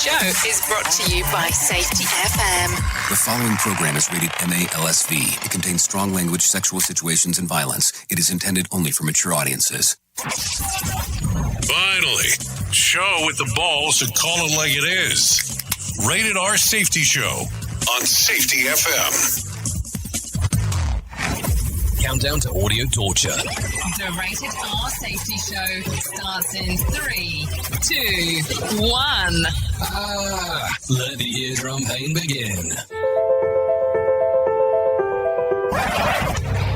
show is brought to you by Safety FM. The following program is rated MALSV. It contains strong language, sexual situations, and violence. It is intended only for mature audiences. Finally, show with the balls to call it like it is. Rated R Safety Show on Safety FM. Countdown to audio torture. The Rated R Safety Show starts in 3, 2, 1. Let the eardrum pain begin.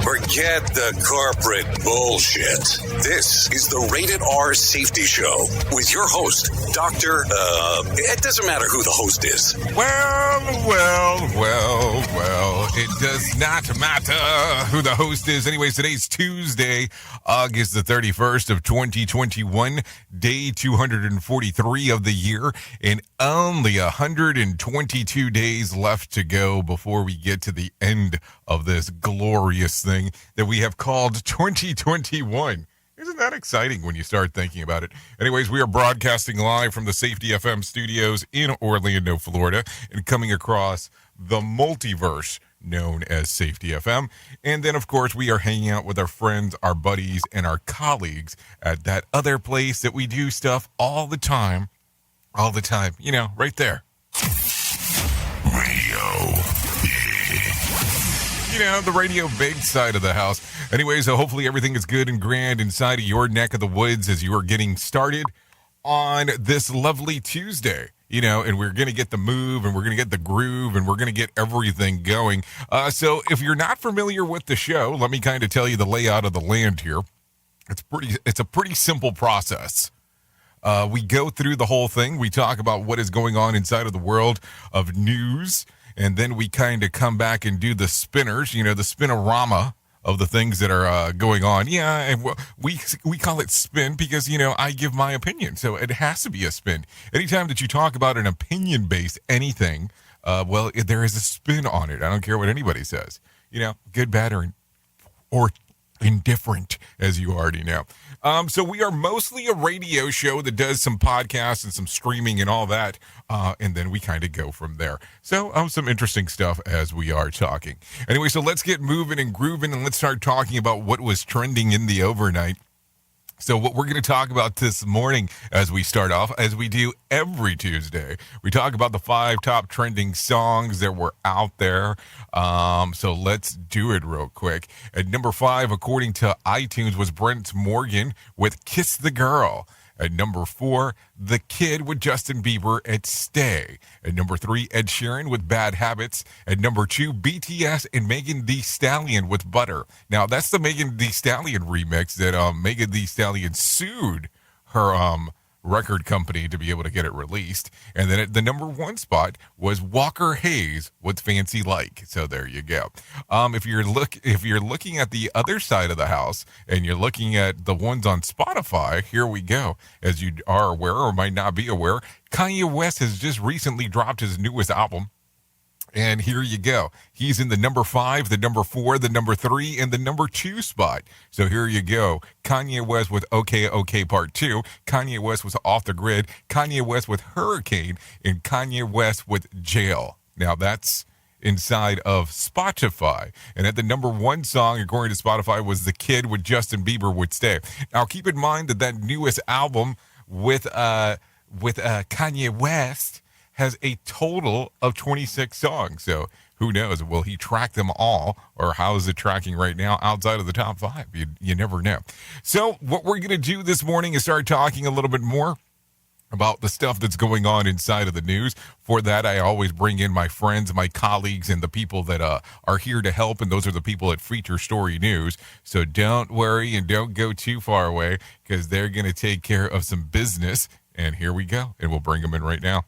Forget the corporate bullshit. This is the Rated R Safety Show with your host, Dr. It doesn't matter who the host is. Well, it does not matter who the host is. Anyways, today's Tuesday, August the 31st of 2021, day 243 of the year, and only 122 days left to go before we get to the end of this glorious thing that we have called 2021. Isn't that exciting when you start thinking about it? Anyways, we are broadcasting live from the Safety FM studios in Orlando, Florida, and coming across the multiverse known as Safety FM. And then, of course, we are hanging out with our friends, our buddies, and our colleagues at that other place that we do stuff all the time, you know, right there. Radio. You know, the radio big side of the house. Anyways, so hopefully everything is good and grand inside of your neck of the woods as you are getting started on this lovely Tuesday. You know, and we're going to get the move and we're going to get the groove and we're going to get everything going. So if you're not familiar with the show, let me kind of tell you the layout of the land here. It's a pretty simple process. We go through the whole thing. We talk about what is going on inside of the world of news. And then we kind of come back and do the spinners, you know, the spinorama of the things that are going on. Yeah, and we call it spin because, you know, I give my opinion. So it has to be a spin. Anytime that you talk about an opinion-based anything, there is a spin on it. I don't care what anybody says. You know, good, bad, or indifferent, as you already know. So we are mostly a radio show that does some podcasts and some streaming and all that. And then we kind of go from there. So some interesting stuff as we are talking. Anyway, so let's get moving and grooving and let's start talking about what was trending in the overnight. So what we're going to talk about this morning as we start off, as we do every Tuesday, we talk about the 5 top trending songs that were out there. So let's do it real quick. At number 5, according to iTunes, was Brent Morgan with Kiss the Girl. At number 4, The Kid with Justin Bieber at Stay. At number 3, Ed Sheeran with Bad Habits. At number 2, BTS and Megan Thee Stallion with Butter. Now, that's the Megan Thee Stallion remix that Megan Thee Stallion sued her record company to be able to get it released. And then at the number 1 spot was Walker Hayes with Fancy Like. So there you go. If you're looking at the other side of the house and you're looking at the ones on Spotify, here we go. As you are aware or might not be aware, Kanye West has just recently dropped his newest album. And here you go. He's in the number 5, the number 4, the number 3, and the number 2 spot. So here you go. Kanye West with OK Part 2. Kanye West was Off the Grid. Kanye West with Hurricane. And Kanye West with Jail. Now that's inside of Spotify. And at the number 1 song, according to Spotify, was The Kid with Justin Bieber would Stay. Now keep in mind that newest album with Kanye West has a total of 26 songs. So who knows? Will he track them all? Or how is it tracking right now outside of the top 5? You never know. So what we're going to do this morning is start talking a little bit more about the stuff that's going on inside of the news. For that, I always bring in my friends, my colleagues, and the people that are here to help, and those are the people at Feature Story News. So don't worry and don't go too far away because they're going to take care of some business. And here we go, and we'll bring them in right now.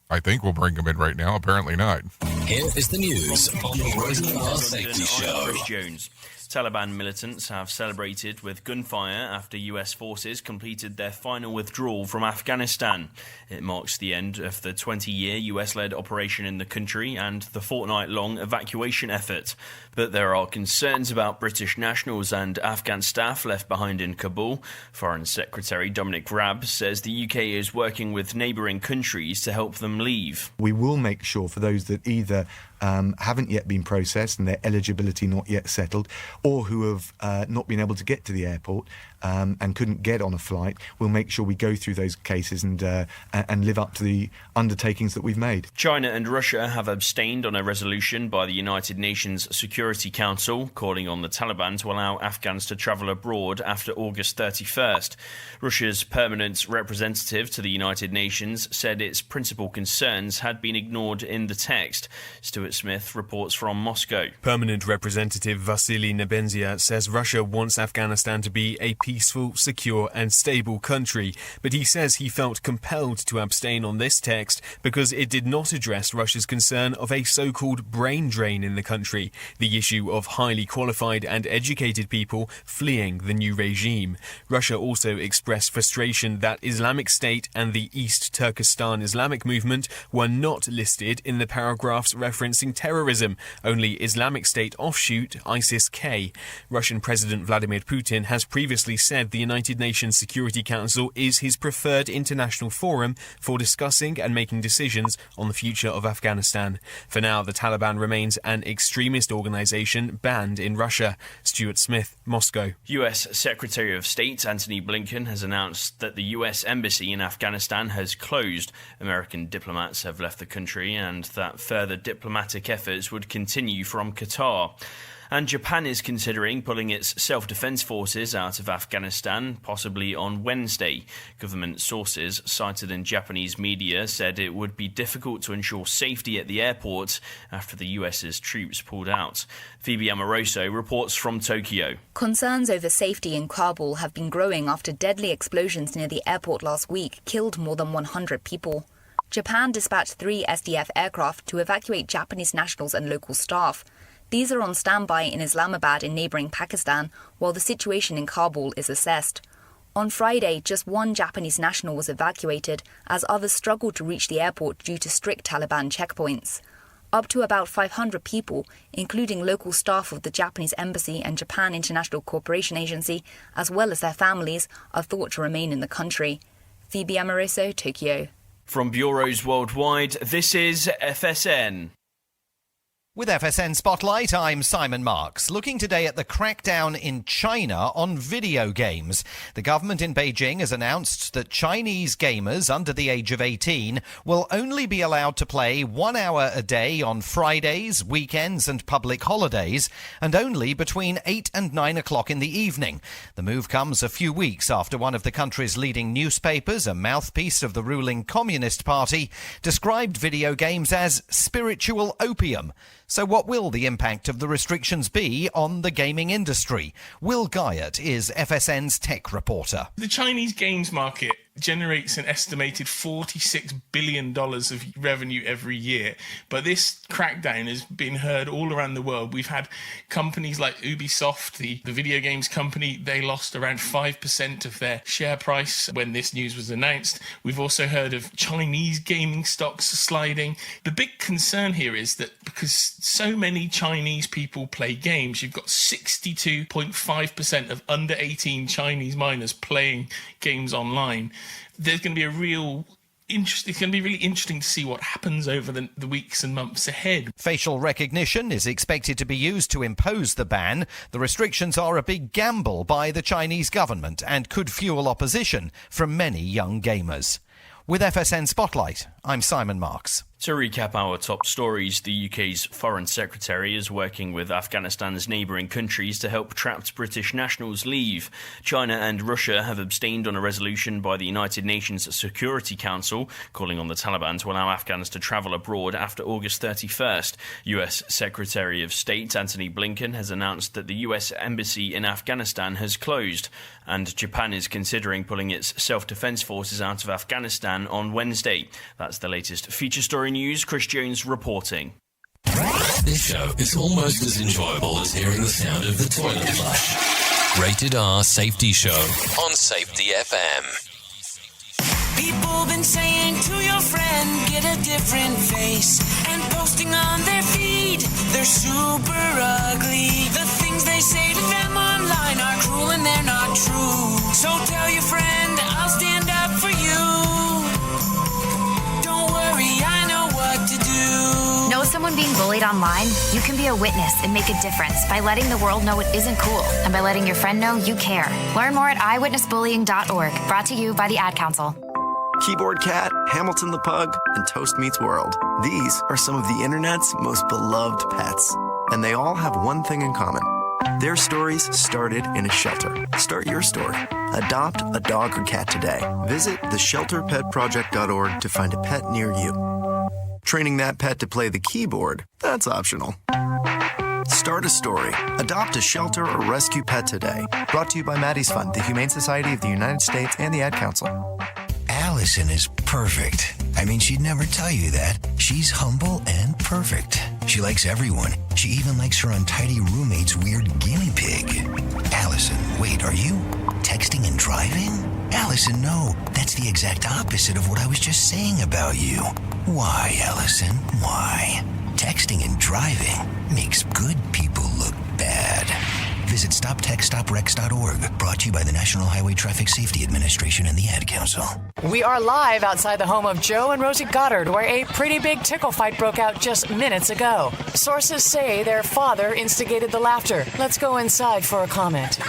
I think we'll bring them in right now. Apparently not. Here is the news on the Rated R Safety Show. Chris Jones. Taliban militants have celebrated with gunfire after US forces completed their final withdrawal from Afghanistan. It marks the end of the 20-year US-led operation in the country and the fortnight-long evacuation effort. But there are concerns about British nationals and Afghan staff left behind in Kabul. Foreign Secretary Dominic Raab says the UK is working with neighbouring countries to help them leave. We will make sure for those that either haven't yet been processed and their eligibility not yet settled, or who have not been able to get to the airport and couldn't get on a flight, we'll make sure we go through those cases and live up to the undertakings that we've made. China and Russia have abstained on a resolution by the United Nations Security Council calling on the Taliban to allow Afghans to travel abroad after August 31st. Russia's permanent representative to the United Nations said its principal concerns had been ignored in the text. Stuart Smith reports from Moscow. Permanent Representative Vasily Nebenzia says Russia wants Afghanistan to be a peaceful, secure and stable country, but he says he felt compelled to abstain on this text because it did not address Russia's concern of a so-called brain drain in the country, the issue of highly qualified and educated people fleeing the new regime. Russia also expressed frustration that Islamic State and the East Turkestan Islamic movement were not listed in the paragraphs referencing terrorism, only Islamic State offshoot ISIS-K. Russian President Vladimir Putin has previously said the United Nations Security Council is his preferred international forum for discussing and making decisions on the future of Afghanistan. For now, the Taliban remains an extremist organisation banned in Russia. Stuart Smith, Moscow. US Secretary of State Antony Blinken has announced that the US Embassy in Afghanistan has closed. American diplomats have left the country and that further diplomatic efforts would continue from Qatar. And Japan is considering pulling its self-defense forces out of Afghanistan, possibly on Wednesday. Government sources cited in Japanese media said it would be difficult to ensure safety at the airport after the US's troops pulled out. Phoebe Amoroso reports from Tokyo. Concerns over safety in Kabul have been growing after deadly explosions near the airport last week killed more than 100 people. Japan dispatched 3 SDF aircraft to evacuate Japanese nationals and local staff. These are on standby in Islamabad in neighbouring Pakistan, while the situation in Kabul is assessed. On Friday, just 1 Japanese national was evacuated, as others struggled to reach the airport due to strict Taliban checkpoints. Up to about 500 people, including local staff of the Japanese Embassy and Japan International Cooperation Agency, as well as their families, are thought to remain in the country. Phoebe Amoroso, Tokyo. From bureaus worldwide, this is FSN. With FSN Spotlight, I'm Simon Marks. Looking today at the crackdown in China on video games. The government in Beijing has announced that Chinese gamers under the age of 18 will only be allowed to play 1 hour a day on Fridays, weekends and public holidays, and only between 8 and 9 o'clock in the evening. The move comes a few weeks after one of the country's leading newspapers, a mouthpiece of the ruling Communist Party, described video games as spiritual opium. So what will the impact of the restrictions be on the gaming industry? Will Guyot is FSN's tech reporter. The Chinese games market generates an estimated $46 billion of revenue every year. But this crackdown has been heard all around the world. We've had companies like Ubisoft, the video games company, they lost around 5% of their share price when this news was announced. We've also heard of Chinese gaming stocks sliding. The big concern here is that because so many Chinese people play games, you've got 62.5% of under 18 Chinese minors playing games online. There's going to be it's going to be really interesting to see what happens over the weeks and months ahead. Facial recognition is expected to be used to impose the ban. The restrictions are a big gamble by the Chinese government and could fuel opposition from many young gamers. With FSN Spotlight, I'm Simon Marks. To recap our top stories, the UK's Foreign Secretary is working with Afghanistan's neighbouring countries to help trapped British nationals leave. China and Russia have abstained on a resolution by the United Nations Security Council calling on the Taliban to allow Afghans to travel abroad after August 31st. US Secretary of State Antony Blinken has announced that the US Embassy in Afghanistan has closed, and Japan is considering pulling its self-defense forces out of Afghanistan on Wednesday. That's the latest feature story news. Chris Jones reporting. This show is almost as enjoyable as hearing the sound of the toilet flush. Rated R Safety Show on Safety FM. People been saying to your friend, get a different face, and posting on their feed, they're super ugly. The things they say to them online are cruel and they're not true. So tell your friend, I'll stand up for you. Don't worry, I know what to do. Know someone being bullied online? You can be a witness and make a difference by letting the world know it isn't cool and by letting your friend know you care. Learn more at eyewitnessbullying.org. Brought to you by the Ad Council. Keyboard Cat, Hamilton the Pug, and Toast Meets World. These are some of the internet's most beloved pets. And they all have one thing in common. Their stories started in a shelter. Start your story. Adopt a dog or cat today. Visit theshelterpetproject.org to find a pet near you. Training that pet to play the keyboard, that's optional. Start a story. Adopt a shelter or rescue pet today. Brought to you by Maddie's Fund, the Humane Society of the United States, and the Ad Council. Allison is perfect. I mean, she'd never tell you that. She's humble and perfect. She likes everyone. She even likes her untidy roommate's weird guinea pig. Allison, wait, are you texting and driving? Allison, no. That's the exact opposite of what I was just saying about you. Why, Allison? Why? Texting and driving makes good people look bad. Visit StopTextStopWrecks.org. Brought to you by the National Highway Traffic Safety Administration and the Ad Council. We are live outside the home of Joe and Rosie Goddard, where a pretty big tickle fight broke out just minutes ago. Sources say their father instigated the laughter. Let's go inside for a comment.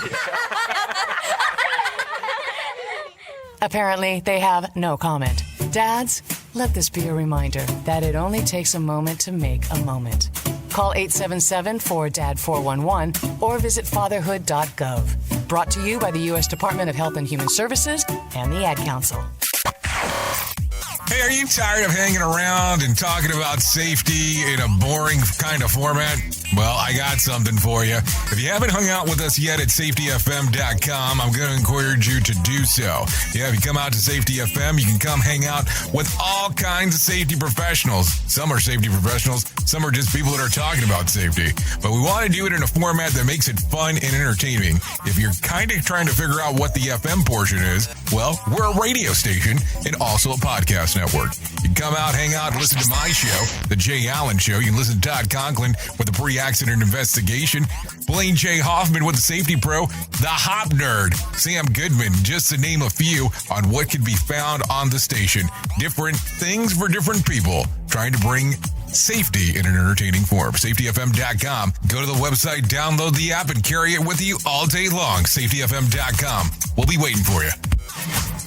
Apparently, they have no comment. Dads, let this be a reminder that it only takes a moment to make a moment. Call 877-4DAD-411 or visit fatherhood.gov. Brought to you by the U.S. Department of Health and Human Services and the Ad Council. Hey, are you tired of hanging around and talking about safety in a boring kind of format? Well, I got something for you. If you haven't hung out with us yet at safetyfm.com, I'm going to encourage you to do so. Yeah, if you come out to Safety FM, you can come hang out with all kinds of safety professionals. Some are safety professionals, some are just people that are talking about safety. But we want to do it in a format that makes it fun and entertaining. If you're kind of trying to figure out what the FM portion is, well, we're a radio station and also a podcast network. You can come out, hang out, and listen to my show, The Jay Allen Show. You can listen to Todd Conklin with the pre-accident investigation, Blaine J. Hoffman with the Safety Pro, The Hop Nerd, Sam Goodman, just to name a few on what can be found on the station. Different things for different people, trying to bring safety in an entertaining form. SafetyFM.com. Go to the website, download the app, and carry it with you all day long. SafetyFM.com. We'll be waiting for you.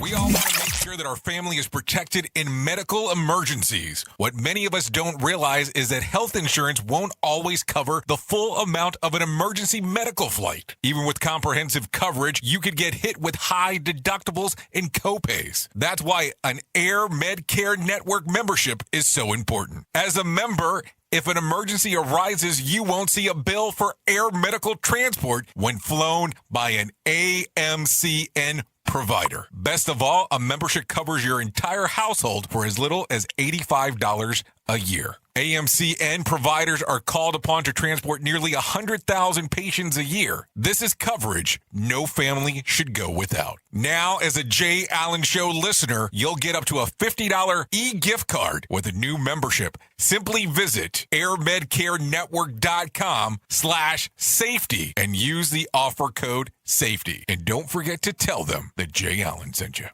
We all want to make sure that our family is protected in medical emergencies. What many of us don't realize is that health insurance won't always cover the full amount of an emergency medical flight. Even with comprehensive coverage, you could get hit with high deductibles and copays. That's why an Air Medcare Network membership is so important. As a member, if an emergency arises, you won't see a bill for air medical transport when flown by an AMCN provider. Best of all, a membership covers your entire household for as little as $85 a year. AMCN providers are called upon to transport nearly 100,000 patients a year. This is coverage no family should go without. Now, as a Jay Allen Show listener, you'll get up to a $50 e-gift card with a new membership. Simply visit airmedcarenetwork.com/safety and use the offer code SAFETY. And don't forget to tell them that Jay Allen sent you.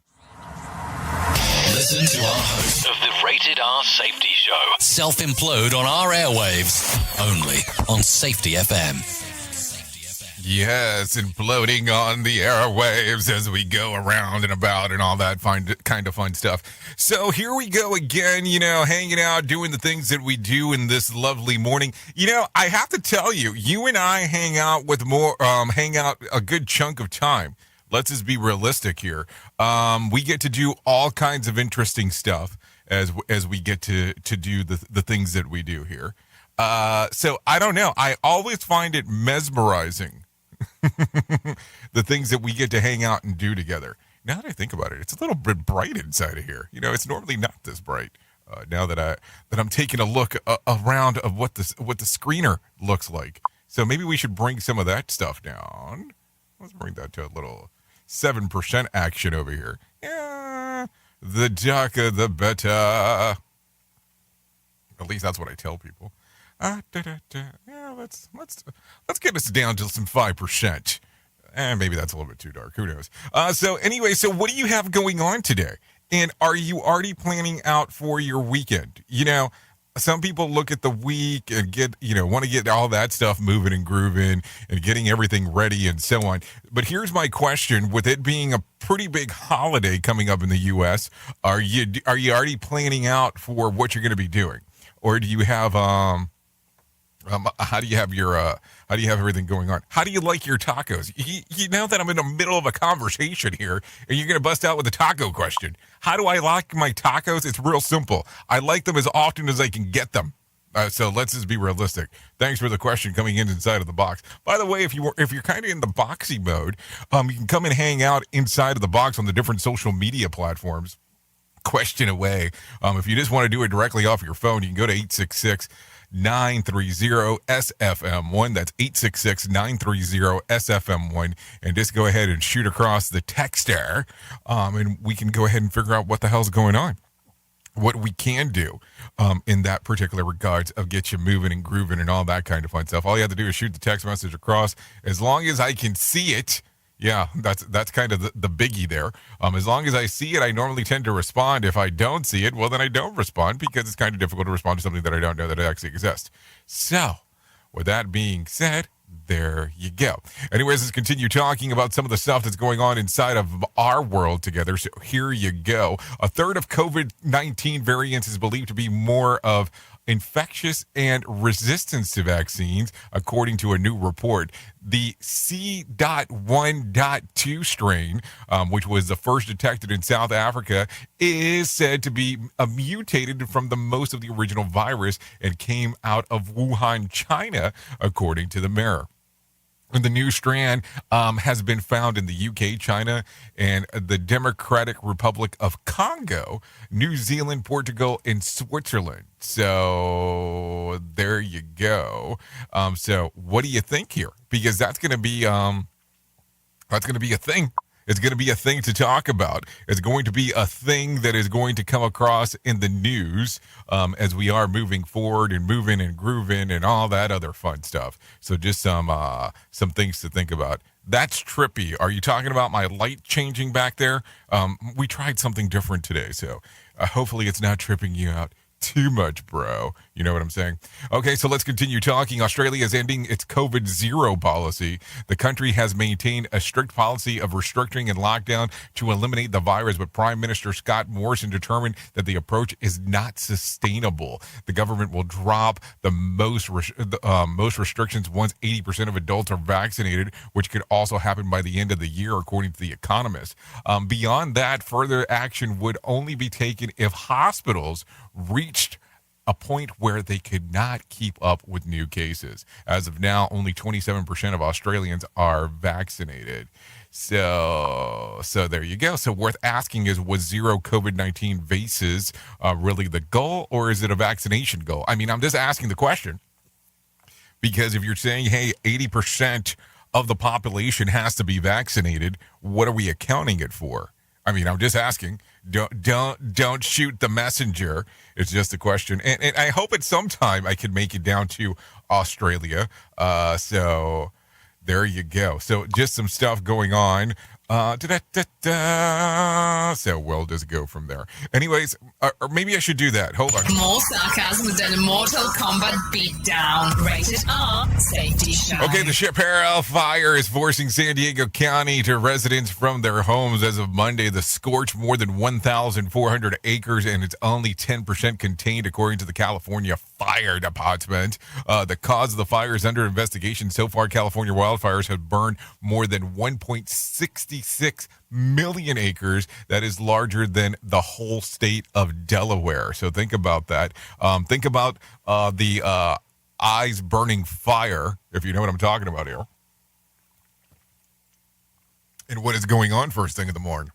Listen to our host of the Rated R Safety Show. Self-implode on our airwaves. Only on Safety FM. Yes, imploding on the airwaves as we go around and about and all that kind of fun stuff. So here we go again, hanging out, doing the things that we do in this lovely morning. I have to tell you, you and I hang out a good chunk of time. Let's just be realistic here. We get to do all kinds of interesting stuff as we get to do the things that we do here. So I don't know. I always find it mesmerizing, the things that we get to hang out and do together. Now that I think about it, it's a little bit bright inside of here. It's normally not this bright. Now that I'm taking a look around of what the screener looks like. So maybe we should bring some of that stuff down. Let's bring that to a little 7% action over here. Yeah, the darker the better. At least that's what I tell people. Yeah, let's get us down to some 5%. Maybe that's a little bit too dark. Who knows? So what do you have going on today? And are you already planning out for your weekend? You know, some people look at the week and want to get all that stuff moving and grooving and getting everything ready and so on. But here's my question: with it being a pretty big holiday coming up in the U.S., are you already planning out for what you're going to be doing, or do you have how do you have everything going on? How do you like your tacos? You know that I'm in the middle of a conversation here, and you're going to bust out with a taco question. How do I like my tacos? It's real simple. I like them as often as I can get them. So let's just be realistic. Thanks for the question coming inside of the box. By the way, if you're kind of in the boxy mode, you can come and hang out inside of the box on the different social media platforms. Question away. If you just want to do it directly off your phone, you can go to 866-930-SFM1. That's 866-930-SFM1. And just go ahead and shoot across the texter. And we can go ahead and figure out what the hell's going on. What we can do in that particular regards of get you moving and grooving and all that kind of fun stuff. All you have to do is shoot the text message across. As long as I can see it, yeah, that's kind of the biggie there. As long as I see it, I normally tend to respond. If I don't see it, well, then I don't respond because it's kind of difficult to respond to something that I don't know that it actually exists. So, with that being said, there you go. Anyways, let's continue talking about some of the stuff that's going on inside of our world together. So here you go. A third of COVID-19 variants is believed to be more of infectious and resistance to vaccines, according to a new report. The C.1.2 strain, which was the first detected in South Africa, is said to be mutated from the most of the original virus and came out of Wuhan, China, according to the Mirror. And the new strand has been found in the UK, China, and the Democratic Republic of Congo, New Zealand, Portugal, and Switzerland. So there you go. So what do you think here? Because that's going to be a thing. It's going to be a thing to talk about. It's going to be a thing that is going to come across in the news as we are moving forward and moving and grooving and all that other fun stuff. So just some things to think about. That's trippy. Are you talking about my light changing back there? We tried something different today, so hopefully it's not tripping you out too much, bro. You know what I'm saying? Okay, so let's continue talking. Australia is ending its COVID zero policy. The country has maintained a strict policy of restricting and lockdown to eliminate the virus, but Prime Minister Scott Morrison determined that the approach is not sustainable. The government will drop the most restrictions once 80% of adults are vaccinated, which could also happen by the end of the year, according to The Economist. Beyond that, further action would only be taken if hospitals reached a point where they could not keep up with new cases. As of now, only 27% of Australians are vaccinated. So there you go. So worth asking is, was zero COVID-19 cases really the goal, or is it a vaccination goal? I mean, I'm just asking the question because if you're saying, hey, 80% of the population has to be vaccinated, what are we accounting it for? I mean, I'm just asking. Don't shoot the messenger. It's just a question. And I hope at some time I can make it down to Australia. So there you go. So just some stuff going on. So we'll just go from there. Anyways, or maybe I should do that. Hold on. More sarcasm than a Mortal Kombat beatdown. Rated R Safety Show. Okay, the Chaparral Fire is forcing San Diego County to residents from their homes as of Monday. The scorch more than 1,400 acres, and it's only 10% contained, according to the California Fire Department. The cause of the fire is under investigation. So far, California wildfires have burned more than 1.66 million acres. That is larger than the whole state of Delaware. So think about that. Think about the eyes burning fire, if you know what I'm talking about here. And what is going on first thing in the morning.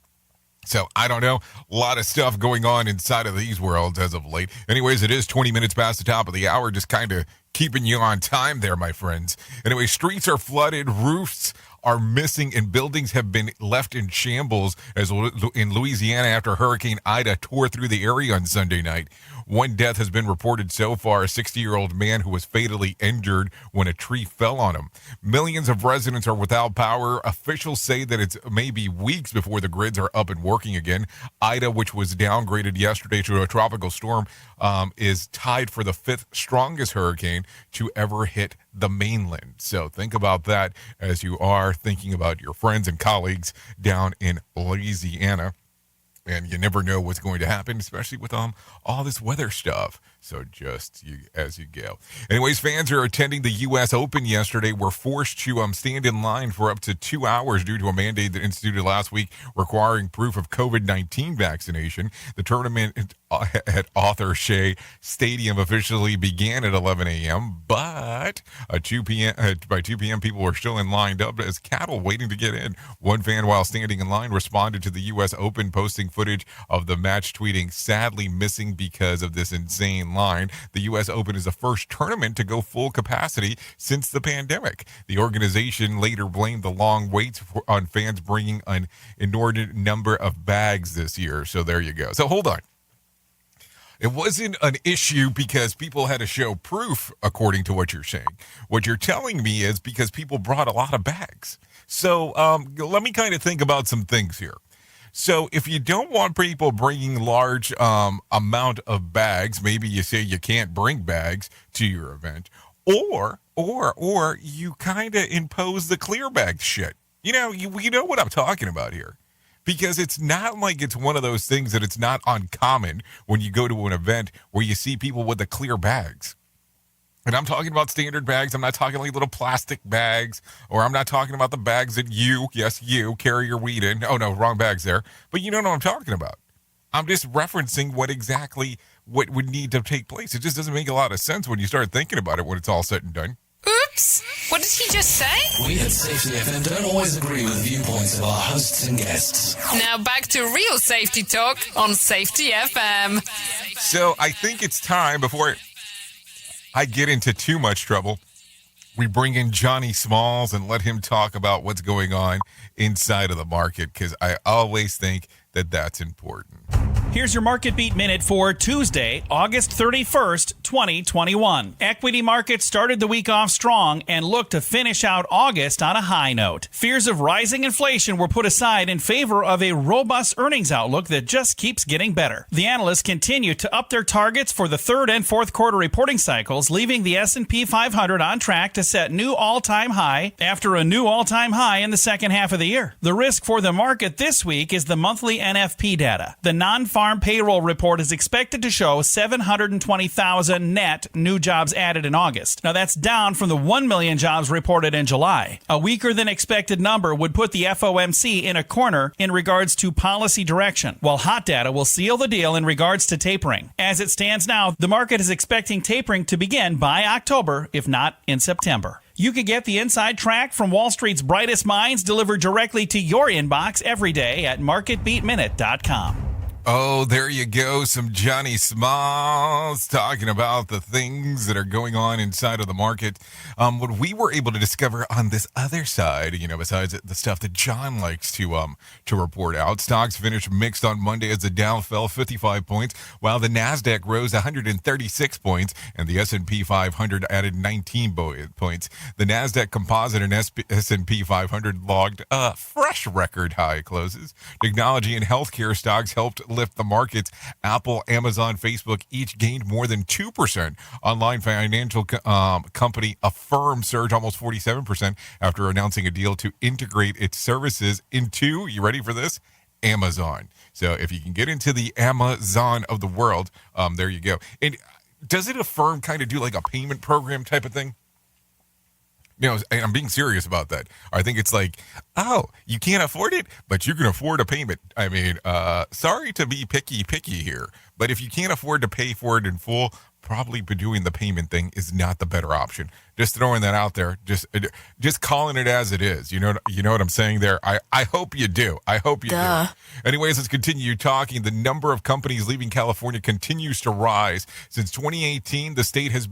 So I don't know. A lot of stuff going on inside of these worlds as of late. Anyways, it is 20 minutes past the top of the hour, just kind of keeping you on time there, my friends. Anyway, streets are flooded, roofs are missing, and buildings have been left in shambles as in Louisiana after Hurricane Ida tore through the area on Sunday night. One death has been reported so far, a 60-year-old man who was fatally injured when a tree fell on him. Millions of residents are without power. Officials say that it's maybe weeks before the grids are up and working again. Ida, which was downgraded yesterday to a tropical storm, is tied for the fifth strongest hurricane to ever hit the mainland. So think about that as you are thinking about your friends and colleagues down in Louisiana. And you never know what's going to happen, especially with all this weather stuff. So just as you go. Anyways, fans who are attending the U.S. Open yesterday were forced to stand in line for up to 2 hours due to a mandate that instituted last week requiring proof of COVID-19 vaccination. The tournament at Arthur Shea Stadium officially began at 11 a.m., but by 2 p.m., people were still lined up as cattle waiting to get in. One fan, while standing in line, responded to the U.S. Open, posting footage of the match, tweeting, "Sadly missing because of this insane line. The U.S. Open is the first tournament to go full capacity since the pandemic." The organization later blamed the long waits on fans bringing an inordinate number of bags this year. So there you go. So hold on. It wasn't an issue because people had to show proof, according to what you're saying. What you're telling me is because people brought a lot of bags. So let me kind of think about some things here. So if you don't want people bringing large amount of bags, maybe you say you can't bring bags to your event, or you kind of impose the clear bag shit. You know what I'm talking about here. Because it's not like it's one of those things that it's not uncommon when you go to an event where you see people with the clear bags. And I'm talking about standard bags. I'm not talking like little plastic bags, or I'm not talking about the bags that you carry your weed in. Oh, no, wrong bags there. But you don't know what I'm talking about. I'm just referencing what would need to take place. It just doesn't make a lot of sense when you start thinking about it when it's all said and done. Oops! What did he just say? We at Safety FM don't always agree with the viewpoints of our hosts and guests. Now back to real safety talk on Safety FM. So I think it's time, before I get into too much trouble, we bring in Johnny Smalls and let him talk about what's going on inside of the market, because I always think that that's important. Here's your Market Beat Minute for Tuesday, August 31st, 2021. Equity markets started the week off strong and look to finish out August on a high note. Fears of rising inflation were put aside in favor of a robust earnings outlook that just keeps getting better. The analysts continue to up their targets for the third and fourth quarter reporting cycles, leaving the S&P 500 on track to set new all-time high after a new all-time high in the second half of the year. The risk for the market this week is the monthly NFP data. The non-farm payroll report is expected to show 720,000 net new jobs added in August. Now that's down from the 1 million jobs reported in July. A weaker than expected number would put the FOMC in a corner in regards to policy direction, while hot data will seal the deal in regards to tapering. As it stands now, the market is expecting tapering to begin by October, if not in September. You can get the inside track from Wall Street's brightest minds delivered directly to your inbox every day at marketbeatminute.com. Oh, there you go. Some Johnny Smalls talking about the things that are going on inside of the market. What we were able to discover on this other side, besides the stuff that John likes to report out, stocks finished mixed on Monday as the Dow fell 55 points, while the Nasdaq rose 136 points, and the S&P 500 added 19 points. The Nasdaq Composite and S&P 500 logged fresh record high closes. Technology and healthcare stocks helped lift the markets. Apple, Amazon, Facebook each gained more than 2%. Online financial company Affirm surged almost 47% after announcing a deal to integrate its services into, you ready for this? Amazon. So if you can get into the Amazon of the world, there you go. And doesn't Affirm kind of do like a payment program type of thing? I'm being serious about that. I think it's like, oh, you can't afford it, but you can afford a payment. I mean, sorry to be picky here, But if you can't afford to pay for it in full, probably doing the payment thing is not the better option. Just throwing that out there, just calling it as it is. You know what I'm saying there? I hope you do. I hope you do. Anyways, let's continue talking. The number of companies leaving California continues to rise. Since 2018, the state has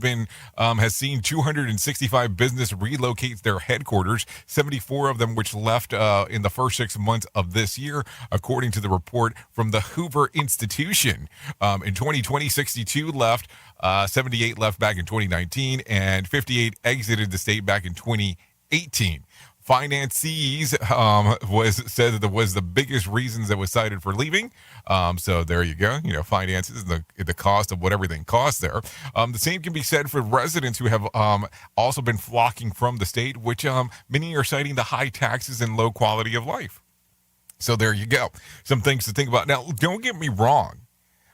seen 265 business relocate their headquarters, 74 of them which left in the first 6 months of this year, according to the report from the Hoover Institution. In 2020, 62 left. 78 left back in 2019, and 58 exited the state back in 2018. Financees said that was the biggest reasons that was cited for leaving. So there you go. Finances, the cost of what everything costs there. The same can be said for residents who have also been flocking from the state, which many are citing the high taxes and low quality of life. So there you go. Some things to think about. Now, don't get me wrong.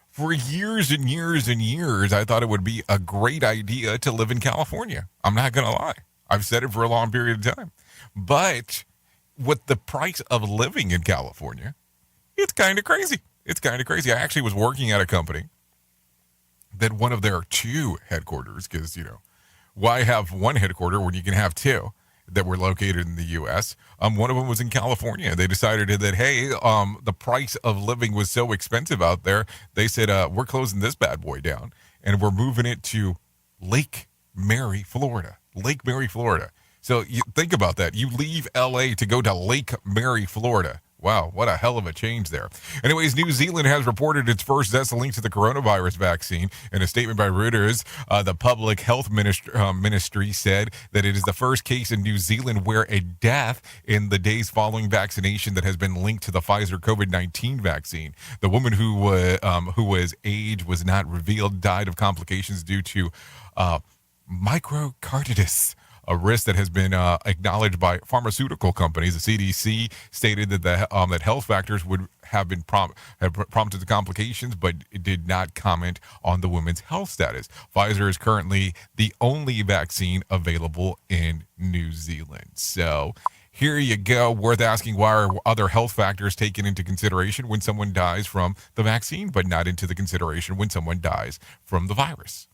For years and years and years, I thought it would be a great idea to live in California. I'm not going to lie. I've said it for a long period of time. But with the price of living in California, it's kind of crazy. It's kind of crazy. I actually was working at a company that one of their two headquarters, because, why have one headquarter when you can have two that were located in the U.S.? One of them was in California. They decided that, hey, the price of living was so expensive out there. They said, we're closing this bad boy down, and we're moving it to Lake Mary, Florida. Lake Mary, Florida. So you think about that. You leave L.A. to go to Lake Mary, Florida. Wow, what a hell of a change there. Anyways, New Zealand has reported its first deaths linked to the coronavirus vaccine. In a statement by Reuters, the Public Health Ministry said that it is the first case in New Zealand where a death in the days following vaccination that has been linked to the Pfizer COVID-19 vaccine. The woman who was age was not revealed, died of complications due to myocarditis, a risk that has been acknowledged by pharmaceutical companies. The CDC stated that that health factors would have prompted the complications, but it did not comment on the woman's health status. Pfizer is currently the only vaccine available in New Zealand. So here you go. Worth asking, why are other health factors taken into consideration when someone dies from the vaccine, but not into the consideration when someone dies from the virus?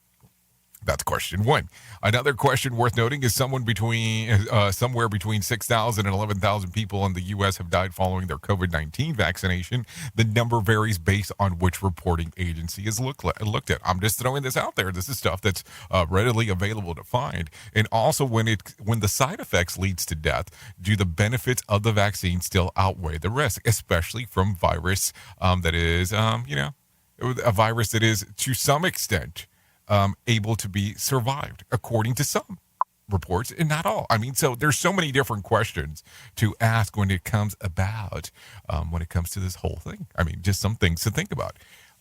That's question one. Another question worth noting is somewhere between 6,000 and 11,000 people in the U.S. have died following their COVID-19 vaccination. The number varies based on which reporting agency is looked at. I'm just throwing this out there. This is stuff that's readily available to find. And also, when the side effects leads to death, do the benefits of the vaccine still outweigh the risk, especially from virus that is, a virus that is to some extent able to be survived, according to some reports, and not all. So there's so many different questions to ask when it comes to this whole thing. Just some things to think about.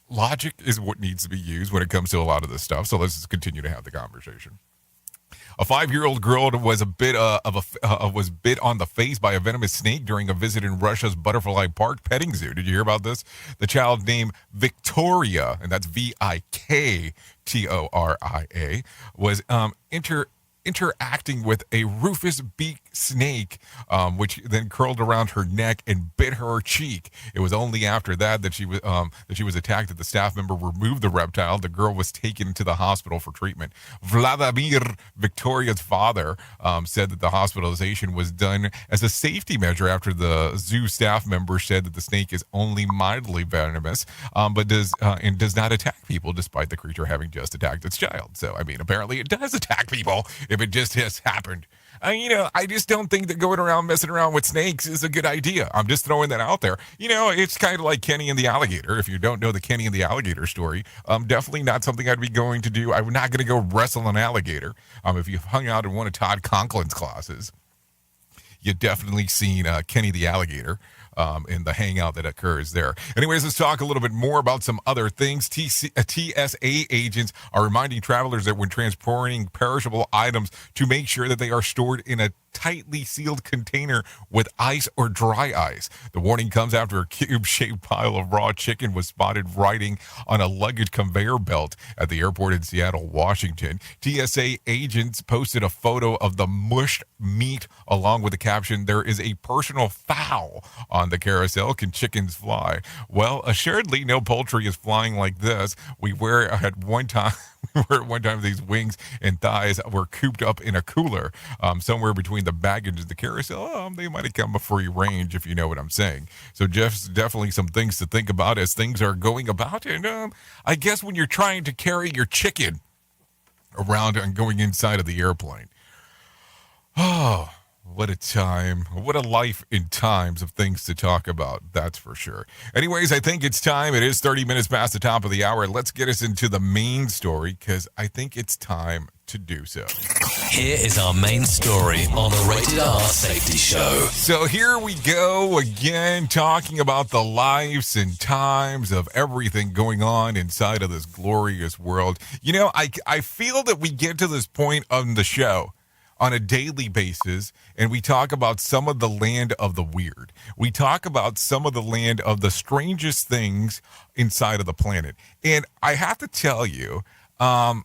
Logic is what needs to be used when it comes to a lot of this stuff. So let's just continue to have the conversation. A 5-year-old girl was bit on the face by a venomous snake during a visit in Russia's Butterfly Park petting zoo. Did you hear about this? The child named Victoria, and that's Viktoria, was interacting with a rufous beak snake, which then curled around her neck and bit her cheek. It was only after that she was attacked that the staff member removed the reptile. The girl was taken to the hospital for treatment. Vladimir, Victoria's father, said that the hospitalization was done as a safety measure after the zoo staff member said that the snake is only mildly venomous, but does not attack people, despite the creature having just attacked its child. So, apparently it does attack people if it just has happened. I just don't think that going around messing around with snakes is a good idea. I'm just throwing that out there. It's kind of like Kenny and the alligator. If you don't know the Kenny and the alligator story, definitely not something I'd be going to do. I'm not going to go wrestle an alligator. If you've hung out in one of Todd Conklin's classes, you've definitely seen Kenny the alligator in the hangout that occurs there. Anyways, let's talk a little bit more about some other things. TSA agents are reminding travelers that when transporting perishable items to make sure that they are stored in a tightly sealed container with ice or dry ice. The warning comes after a cube-shaped pile of raw chicken was spotted riding on a luggage conveyor belt at the airport in Seattle, Washington. TSA agents posted a photo of the mushed meat along with the caption, "There is a personal foul on the carousel. Can chickens fly?" Well, assuredly, no poultry is flying like this. We were at one time these wings and thighs were cooped up in a cooler somewhere between the baggage and the carousel. They might have come a free range, if you know what I'm saying. So just definitely some things to think about as things are going about. And I guess when you're trying to carry your chicken around and going inside of the airplane. Oh, what a time. What a life in times of things to talk about. That's for sure. Anyways, I think it's time. It is 30 minutes past the top of the hour. Let's get us into the main story because I think it's time to do so. Here is our main story on the Rated R Safety Show. So here we go again, talking about the lives and times of everything going on inside of this glorious world. You know, I feel that we get to this point on the show on a daily basis, and we talk about some of the land of the weird. We talk about some of the land of the strangest things inside of the planet. And I have to tell you, I'm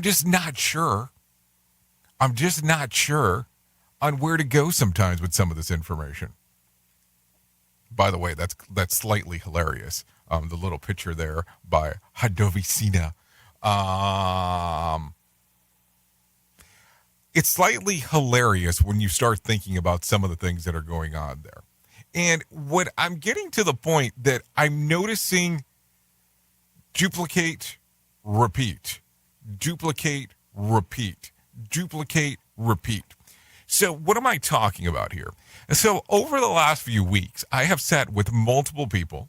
just not sure. I'm just not sure on where to go sometimes with some of this information. By the way, that's slightly hilarious. The little picture there by Hadovicina. It's slightly hilarious when you start thinking about some of the things that are going on there. And what I'm getting to the point that I'm noticing duplicate, repeat, duplicate, repeat, duplicate, repeat. So what am I talking about here? So over the last few weeks, I have sat with multiple people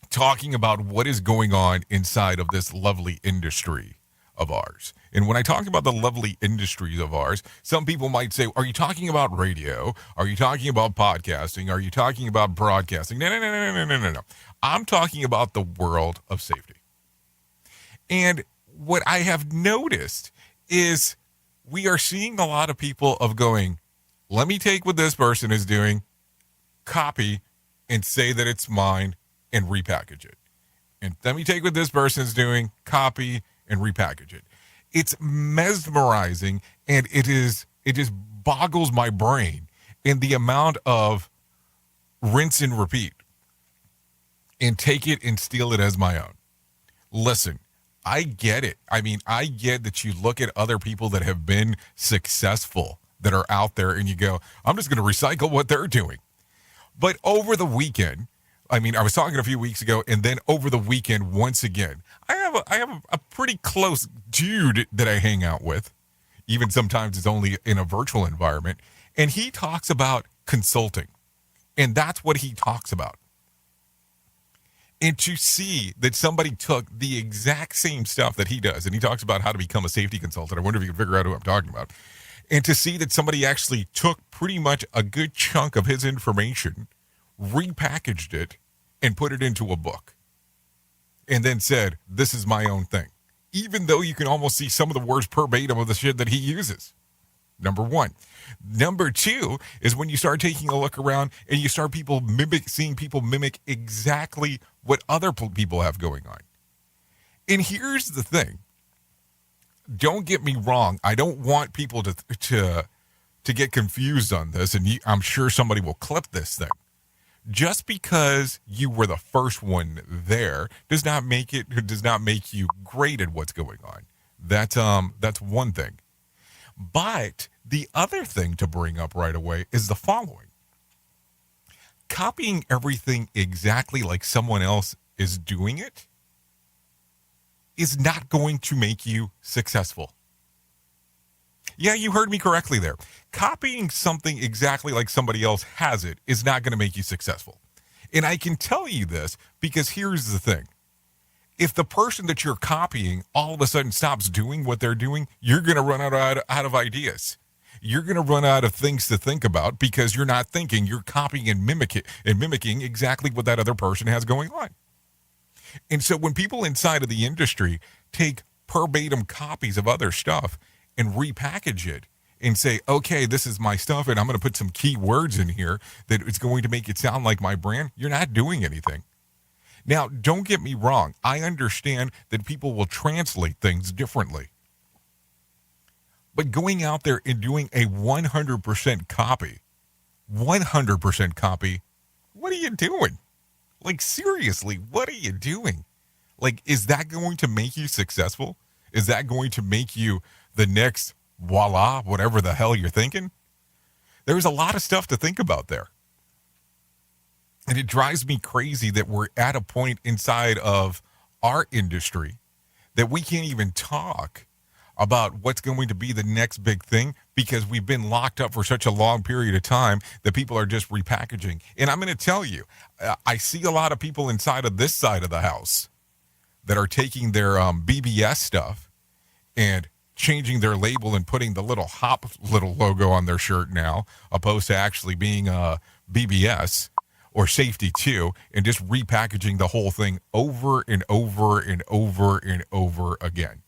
talking about what is going on inside of this lovely industry of ours. And when I talk about the lovely industries of ours, some people might say, are you talking about radio? Are you talking about podcasting? Are you talking about broadcasting? No. I'm talking about the world of safety. And what I have noticed is we are seeing a lot of people of going, let me take what this person is doing, copy, and say that it's mine and repackage it. And let me take what this person is doing, copy, and repackage it. It's mesmerizing, and it just boggles my brain in the amount of rinse and repeat and take it and steal it as my own. Listen, I get it. I mean, I get that you look at other people that have been successful that are out there and you go, I'm just going to recycle what they're doing. But over the weekend, I mean, I was talking a few weeks ago, and then over the weekend, once again, I have a pretty close dude that I hang out with. Even sometimes it's only in a virtual environment. And he talks about consulting. And that's what he talks about. And to see that somebody took the exact same stuff that he does, and he talks about how to become a safety consultant. I wonder if you can figure out who I'm talking about. And to see that somebody actually took pretty much a good chunk of his information, repackaged it, and put it into a book. And then said, this is my own thing. Even though you can almost see some of the words verbatim of the shit that he uses. Number one. Number two is when you start taking a look around and you start seeing people mimic exactly what other people have going on. And here's the thing. Don't get me wrong. I don't want people to get confused on this. And I'm sure somebody will clip this thing. Just because you were the first one there does not make you great at what's going on. That's one thing. But the other thing to bring up right away is the following. Copying everything exactly like someone else is doing it is not going to make you successful. Yeah, you heard me correctly there. Copying something exactly like somebody else has it is not going to make you successful. And I can tell you this because here's the thing. If the person that you're copying all of a sudden stops doing what they're doing, you're going to run out of ideas. You're going to run out of things to think about because you're not thinking. You're copying and mimicking exactly what that other person has going on. And so when people inside of the industry take verbatim copies of other stuff and repackage it and say, okay, this is my stuff, and I'm going to put some key words in here that it's going to make it sound like my brand, you're not doing anything. Now, don't get me wrong. I understand that people will translate things differently. But going out there and doing a 100% copy, what are you doing? Like, seriously, what are you doing? Like, is that going to make you successful? Is that going to make you the next voila, whatever the hell you're thinking? There's a lot of stuff to think about there. And it drives me crazy that we're at a point inside of our industry that we can't even talk about what's going to be the next big thing because we've been locked up for such a long period of time that people are just repackaging. And I'm going to tell you, I see a lot of people inside of this side of the house that are taking their BBS stuff and changing their label and putting the little hop little logo on their shirt now, opposed to actually being BBS or Safety 2, and just repackaging the whole thing over and over and over and over again.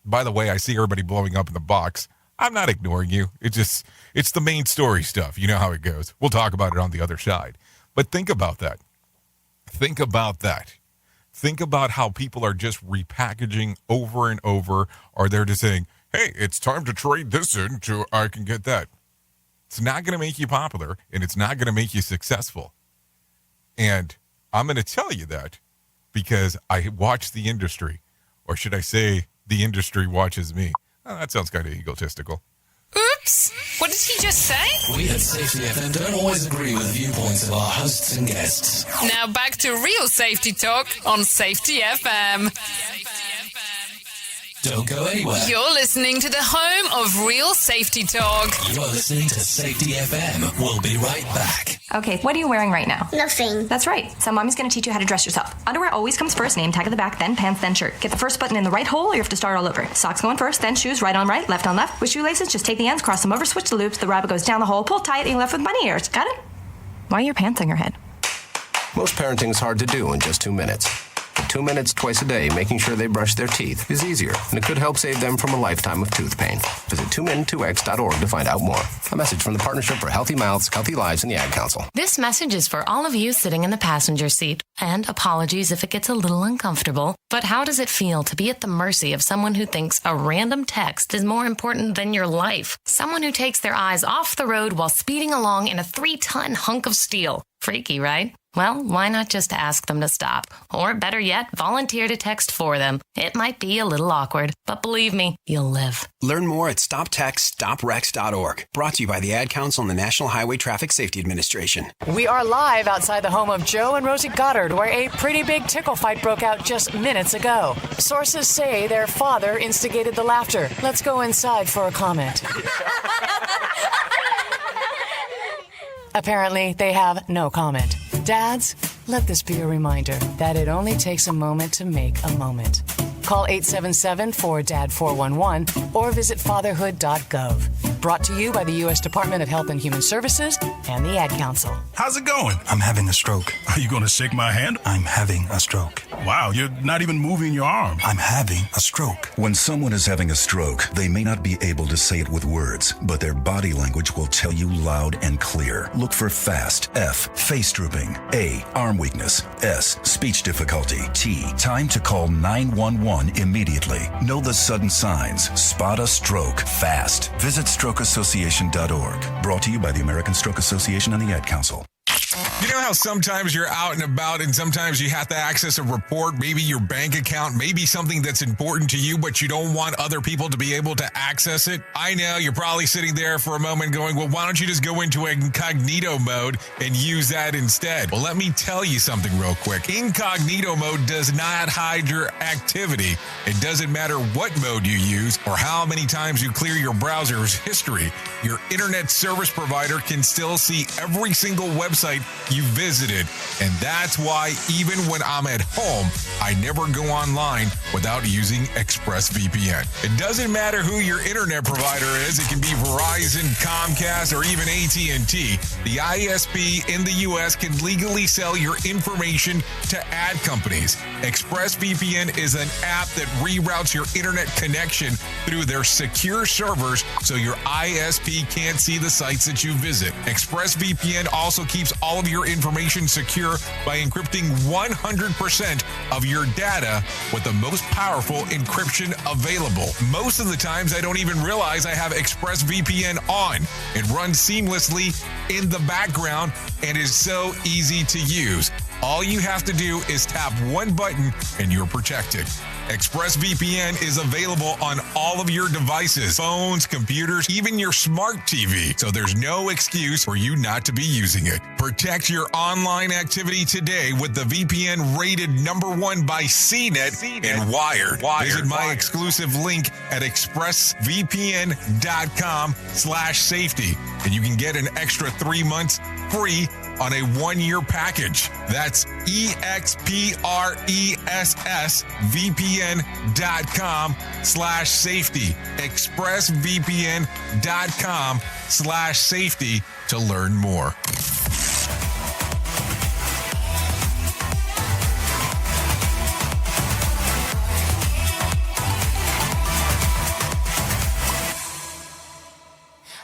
By the way, I see everybody blowing up in the box. I'm not ignoring you. It's the main story stuff. You know how it goes. We'll talk about it on the other side. But think about that. Think about that. Think about how people are just repackaging over and over, or they're just saying, hey, it's time to trade this in to I can get that. It's not going to make you popular, and it's not going to make you successful. And I'm going to tell you that because I watch the industry, or should I say the industry watches me. Oh, that sounds kind of egotistical. Oops! What did he just say? We at Safety FM don't always agree with viewpoints of our hosts and guests. Now back to real safety talk on Safety FM. Don't go anywhere. You're listening to the home of real safety talk. You're listening to Safety FM. We'll be right back. Okay, what are you wearing right now? Nothing. That's right. So mommy's going to teach you how to dress yourself. Underwear always comes first, name tag at the back, then pants, then shirt. Get the first button in the right hole or you have to start all over. Socks going first, then shoes, right on right, left on left. With shoelaces, just take the ends, cross them over, switch the loops, the rabbit goes down the hole, pull tight, and you're left with bunny ears. Got it? Why are your pants on your head? Most parenting is hard to do in just 2 minutes. But 2 minutes twice a day making sure they brush their teeth is easier, and it could help save them from a lifetime of tooth pain. Visit 2min2x.org to find out more. A message from the Partnership for Healthy Mouths, Healthy Lives, and the Ad Council. This message is for all of you sitting in the passenger seat. And apologies if it gets a little uncomfortable. But how does it feel to be at the mercy of someone who thinks a random text is more important than your life? Someone who takes their eyes off the road while speeding along in a 3-ton hunk of steel. Freaky, right? Well, why not just ask them to stop? Or better yet, volunteer to text for them. It might be a little awkward, but believe me, you'll live. Learn more at StopTextStopWrecks.org. Brought to you by the Ad Council and the National Highway Traffic Safety Administration. We are live outside the home of Joe and Rosie Goddard, where a pretty big tickle fight broke out just minutes ago. Sources say their father instigated the laughter. Let's go inside for a comment. Apparently, they have no comment. Dads, let this be a reminder that it only takes a moment to make a moment. Call 877-4DAD-411 or visit fatherhood.gov. Brought to you by the U.S. Department of Health and Human Services and the Ad Council. How's it going? I'm having a stroke. Are you going to shake my hand? I'm having a stroke. Wow, you're not even moving your arm. I'm having a stroke. When someone is having a stroke, they may not be able to say it with words, but their body language will tell you loud and clear. Look for FAST. F, face drooping. A, arm weakness. S, speech difficulty. T, time to call 911 immediately. Know the sudden signs. Spot a stroke fast. Visit strokeassociation.org. Brought to you by the American Stroke Association and the Ad Council. You know how sometimes you're out and about and sometimes you have to access a report, maybe your bank account, maybe something that's important to you, but you don't want other people to be able to access it? I know you're probably sitting there for a moment going, well, why don't you just go into incognito mode and use that instead? Well, let me tell you something real quick. Incognito mode does not hide your activity. It doesn't matter what mode you use or how many times you clear your browser's history. Your internet service provider can still see every single website you visited. And that's why even when I'm at home, I never go online without using ExpressVPN. It doesn't matter who your internet provider is. It can be Verizon, Comcast, or even AT&T. The ISP in the U.S. can legally sell your information to ad companies. ExpressVPN is an app that reroutes your internet connection through their secure servers so your ISP can't see the sites that you visit. ExpressVPN also keeps all of your information secure by encrypting 100% of your data with the most powerful encryption available. Most of the times, I don't even realize I have ExpressVPN on. It runs seamlessly in the background and is so easy to use. All you have to do is tap one button and you're protected. ExpressVPN is available on all of your devices, phones, computers, even your smart TV. So there's no excuse for you not to be using it. Protect your online activity today with the VPN rated #1 by CNET and Wired. Visit my exclusive link at expressvpn.com/safety, and you can get an extra 3 months free on a 1-year package. That's expressvpn.com/safety. expressvpn.com/safety to learn more.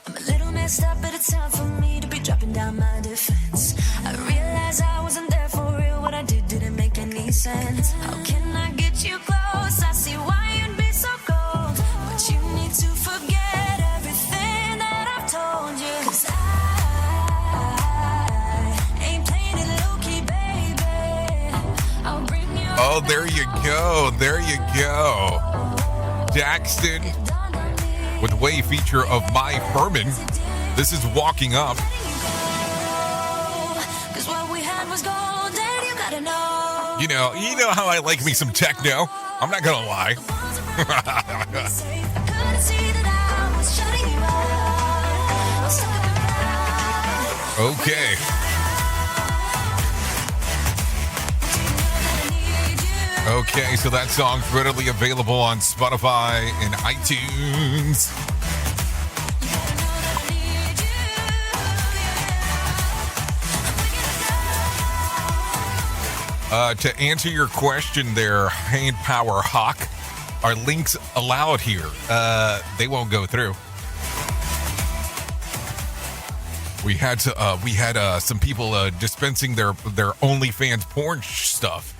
I'm a little messed up, but it's time for me to be dropping down my defense. I realize I wasn't there for real. What I did didn't make any sense. How can I get you close? I see why you'd be so cold. But you need to forget everything that I've told you. 'Cause I ain't playing it low-key, baby. I'll bring you. Oh, there you go. There you go. Daxton with Way feature of My Furman. This is Walking Up. You know how I like me some techno. I'm not gonna lie. Okay. Okay, so that song's readily available on Spotify and iTunes. To answer your question there, Hand Power Hawk, are links allowed here? They won't go through. We had some people dispensing their OnlyFans porn stuff.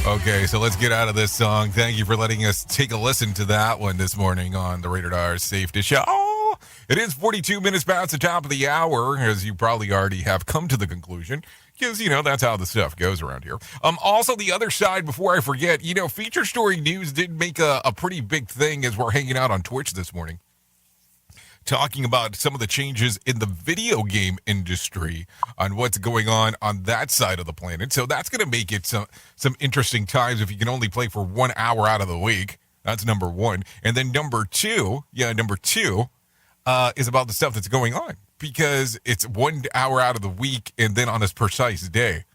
Okay, so let's get out of this song. Thank you for letting us take a listen to that one this morning on the Rated R Safety Show. Oh, it is 42 minutes past the top of the hour, as you probably already have come to the conclusion, because, that's how the stuff goes around here. Also, the other side, before I forget, Feature Story News did make a pretty big thing as we're hanging out on Twitch this morning, talking about some of the changes in the video game industry on what's going on that side of the planet. So that's going to make it some interesting times if you can only play for 1 hour out of the week. That's number one. And then number two is about the stuff that's going on, because it's 1 hour out of the week and then on a precise day.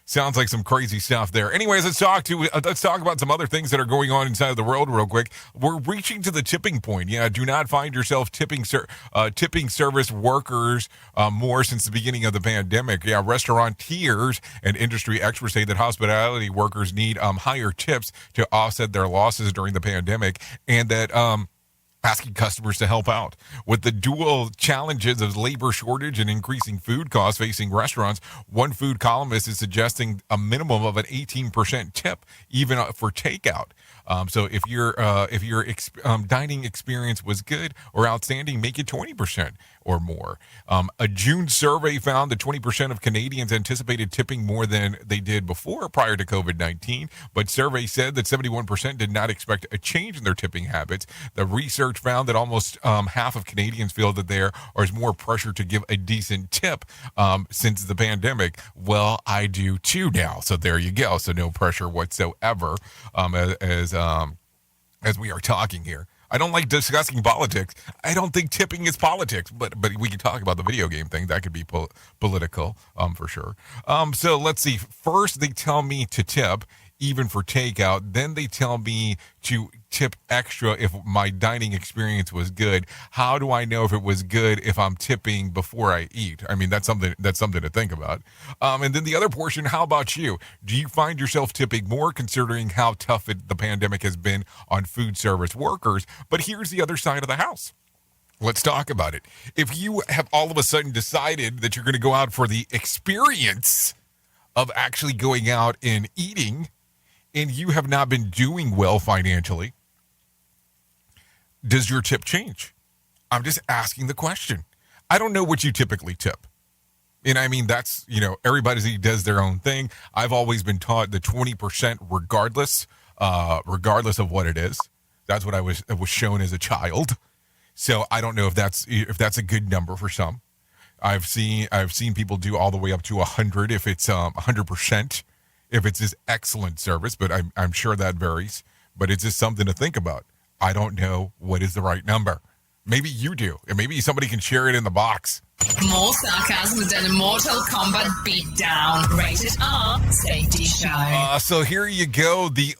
Sounds like some crazy stuff there. Anyways, let's talk about some other things that are going on inside of the world real quick. We're reaching to the tipping point. Yeah, do not find yourself tipping service workers more since the beginning of the pandemic. Yeah, restaurateurs and industry experts say that hospitality workers need higher tips to offset their losses during the pandemic, and that asking customers to help out. With the dual challenges of labor shortage and increasing food costs facing restaurants, one food columnist is suggesting a minimum of an 18% tip, even for takeout. So if your dining experience was good or outstanding, make it 20% or more. A June survey found that 20% of Canadians anticipated tipping more than they did before, prior to COVID-19, but survey said that 71% did not expect a change in their tipping habits. The research found that almost half of Canadians feel that there is more pressure to give a decent tip since the pandemic. Well, I do too now. So there you go. So no pressure whatsoever as we are talking here. I don't like discussing politics. I don't think tipping is politics, but we can talk about the video game thing. That could be political, for sure. So let's see. First, they tell me to tip, even for takeout. Then they tell me to tip extra if my dining experience was good. How do I know if it was good if I'm tipping before I eat? I mean, that's something to think about. And then the other portion, how about you? Do you find yourself tipping more, considering how tough the pandemic has been on food service workers? But here's the other side of the house. Let's talk about it. If you have all of a sudden decided that you're going to go out for the experience of actually going out and eating, and you have not been doing well financially, does your tip change? I'm just asking the question. I don't know what you typically tip. And I mean, that's, everybody does their own thing. I've always been taught the 20% regardless of what it is. That's what I was shown as a child. So I don't know if that's a good number for some. I've seen people do all the way up to 100 if it's 100%. If it's this excellent service, but I'm sure that varies. But it's just something to think about. I don't know what is the right number. Maybe you do, and maybe somebody can share it in the box. More sarcasm than a Mortal Kombat beatdown. Rated R Safety Show. So here you go. The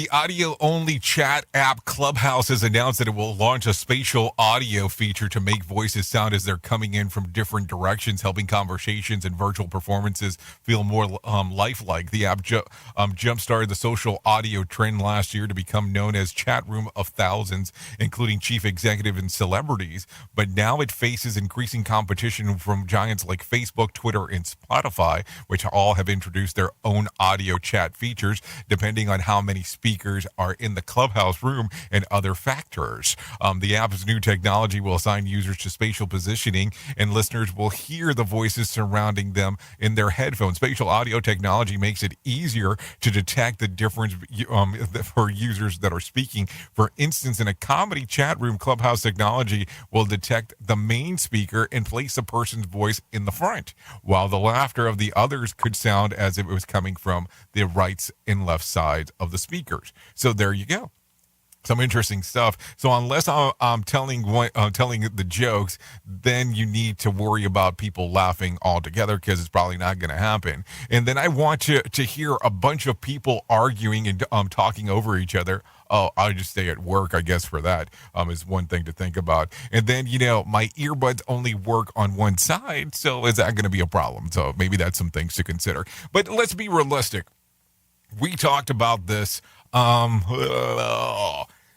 audio-only chat app Clubhouse has announced that it will launch a spatial audio feature to make voices sound as they're coming in from different directions, helping conversations and virtual performances feel more lifelike. The app jump-started the social audio trend last year to become known as Chat Room of Thousands, including chief executive and celebrities. But now it faces increasing competition from giants like Facebook, Twitter, and Spotify, which all have introduced their own audio chat features, depending on how many speakers are in the Clubhouse room and other factors. The app's new technology will assign users to spatial positioning, and listeners will hear the voices surrounding them in their headphones. Spatial audio technology makes it easier to detect the difference for users that are speaking. For instance, in a comedy chat room, Clubhouse technology will detect the main speaker and place a person's voice in the front, while the laughter of the others could sound as if it was coming from the right and left sides of the speakers. So there you go. Some interesting stuff. So unless I'm telling the jokes, then you need to worry about people laughing altogether, because it's probably not going to happen. And then I want to hear a bunch of people arguing and talking over each other. Oh, I'll just stay at work, I guess, for that is one thing to think about. And then, my earbuds only work on one side, so is that going to be a problem? So maybe that's some things to consider. But let's be realistic. We talked about this.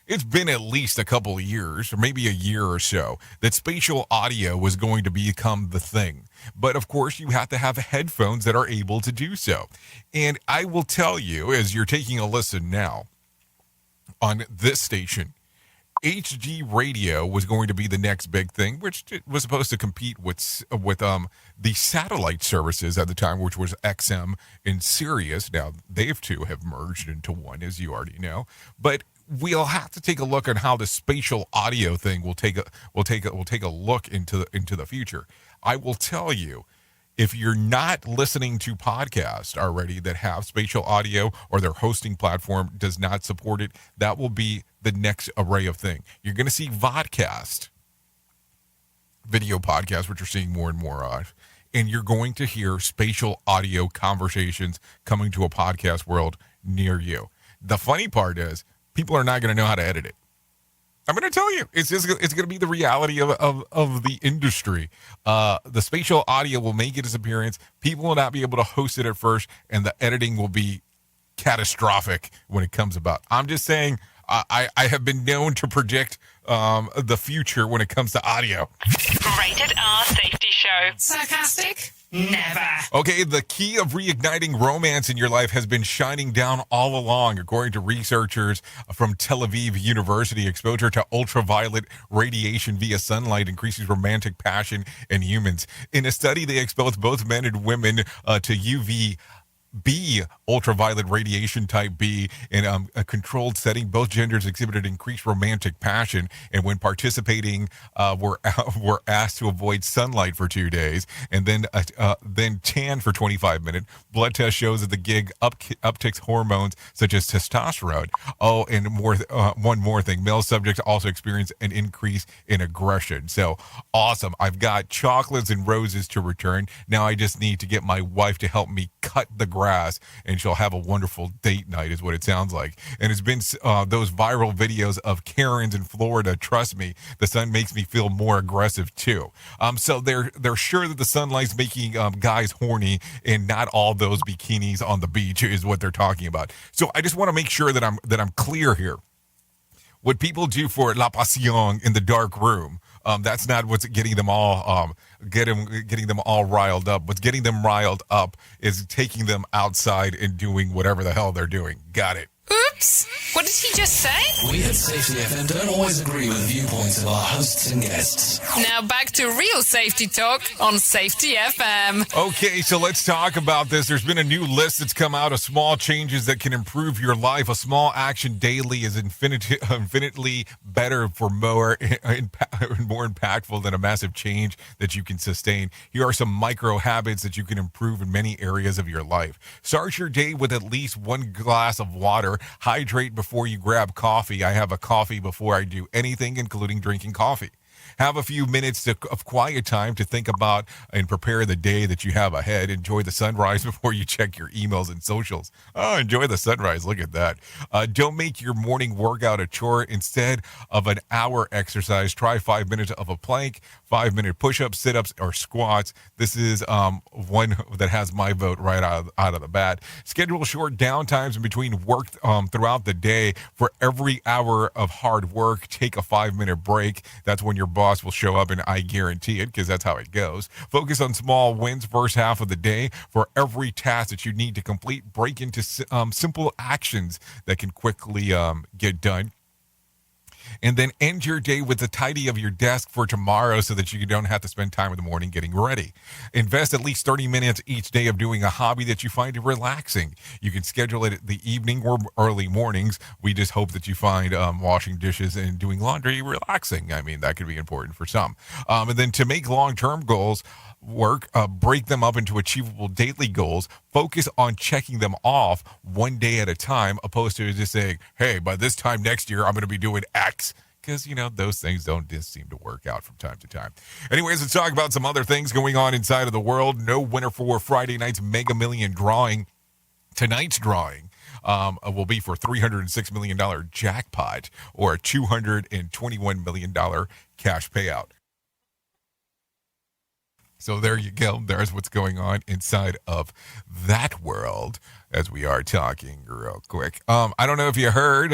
It's been at least a couple of years, or maybe a year or so, that spatial audio was going to become the thing. But of course, you have to have headphones that are able to do so. And I will tell you, as you're taking a listen now, on this station, HD radio was going to be the next big thing, which was supposed to compete with the satellite services at the time, which was XM and Sirius. Now they two have merged into one, as you already know. But we'll have to take a look at how the spatial audio thing will take a look into the future. I will tell you, if you're not listening to podcasts already that have spatial audio, or their hosting platform does not support it, that will be the next array of thing. You're going to see vodcast, video podcasts, which you're seeing more and more of, and you're going to hear spatial audio conversations coming to a podcast world near you. The funny part is, people are not going to know how to edit it. I'm going to tell you, it's going to be the reality of the industry. The spatial audio will make its appearance. People will not be able to host it at first, and the editing will be catastrophic when it comes about. I'm just saying, I have been known to predict the future when it comes to audio. Rated R Safety Show. Sarcastic? Never. Okay, the key of reigniting romance in your life has been shining down all along. According to researchers from Tel Aviv University, exposure to ultraviolet radiation via sunlight increases romantic passion in humans. In a study, they exposed both men and women to UV B, ultraviolet radiation type B, in a controlled setting. Both genders exhibited increased romantic passion, and when participating, were asked to avoid sunlight for 2 days, and then tan for 25 minutes. Blood test shows that the gig upticks hormones such as testosterone. Oh, and one more thing: male subjects also experience an increase in aggression. So awesome! I've got chocolates and roses to return. Now I just need to get my wife to help me cut the grass, and she'll have a wonderful date night, is what it sounds like. And it's been those viral videos of Karens in Florida. Trust me, the sun makes me feel more aggressive too. So they're sure that the sunlight's making guys horny, and not all those bikinis on the beach is what they're talking about. So I just want to make sure that I'm clear here. What people do for la passion in the dark room, that's not what's getting them all getting them all riled up. What's getting them riled up is taking them outside and doing whatever the hell they're doing. Got it. Oops! What did he just say? We at Safety FM don't always agree with the viewpoints of our hosts and guests. Now back to real safety talk on Safety FM. Okay, so let's talk about this. There's been a new list that's come out of small changes that can improve your life. A small action daily is infinitely better for more impactful than a massive change that you can sustain. Here are some micro habits that you can improve in many areas of your life. Start your day with at least 1 glass of water. Hydrate before you grab coffee. I have a coffee before I do anything, including drinking coffee. Have a few minutes of quiet time to think about and prepare the day that you have ahead. Enjoy the sunrise before you check your emails and socials. Oh, enjoy the sunrise. Look at that. Don't make your morning workout a chore. Instead of an hour exercise, try 5 minutes of a plank, 5-minute push-ups, sit-ups, or squats. This is one that has my vote right out of the bat. Schedule short downtimes in between work throughout the day. For every hour of hard work, take a 5-minute break. That's when your boss will show up, and I guarantee it, because that's how it goes. Focus on small wins first half of the day. For every task that you need to complete, break into simple actions that can quickly get done. And then end your day with the tidy of your desk for tomorrow so that you don't have to spend time in the morning getting ready. Invest at least 30 minutes each day of doing a hobby that you find relaxing. You can schedule it at the evening or early mornings. We just hope that you find washing dishes and doing laundry relaxing. I mean, that could be important for some. And then to make long-term goals work, break them up into achievable daily goals. Focus on checking them off one day at a time, opposed to just saying, hey, by this time next year, I'm going to be doing X. Because, those things don't just seem to work out from time to time. Anyways, let's talk about some other things going on inside of the world. No winner for Friday night's Mega Million drawing. Tonight's drawing will be for $306 million jackpot, or a $221 million cash payout. So there you go. There's what's going on inside of that world as we are talking real quick. I don't know if you heard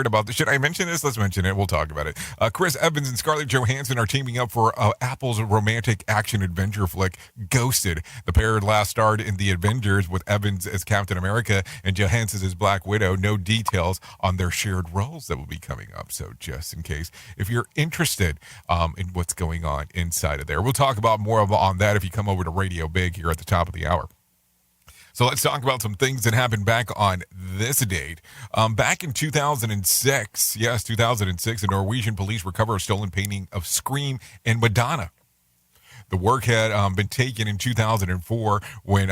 about this. Should I mention this? Let's mention it. We'll talk about it. Chris Evans and Scarlett Johansson are teaming up for Apple's romantic action adventure flick, Ghosted. The pair last starred in The Avengers with Evans as Captain America and Johansson as Black Widow. No details on their shared roles that will be coming up. So just in case, if you're interested in what's going on inside of there, we'll talk about more on that if you come over to Radio Big here at the top of the hour. So let's talk about some things that happened back on this date. Back in 2006, yes, 2006, the Norwegian police recovered a stolen painting of Scream and Madonna. The work had been taken in 2004 when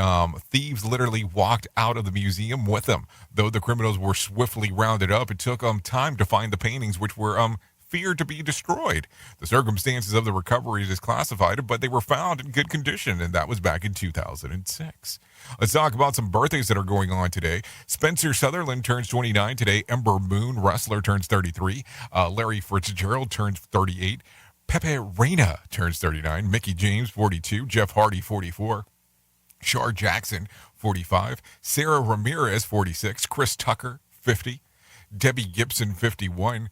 thieves literally walked out of the museum with them. Though the criminals were swiftly rounded up, it took time to find the paintings, which were feared to be destroyed. The circumstances of the recovery is classified, but they were found in good condition, and that was back in 2006. Let's talk about some birthdays that are going on today. Spencer Sutherland turns 29 today. Ember Moon, wrestler, turns 33. Larry Fitzgerald turns 38. Pepe Reina turns 39. Mickey James, 42. Jeff Hardy, 44. Shar Jackson, 45. Sarah Ramirez, 46. Chris Tucker, 50. Debbie Gibson, 51.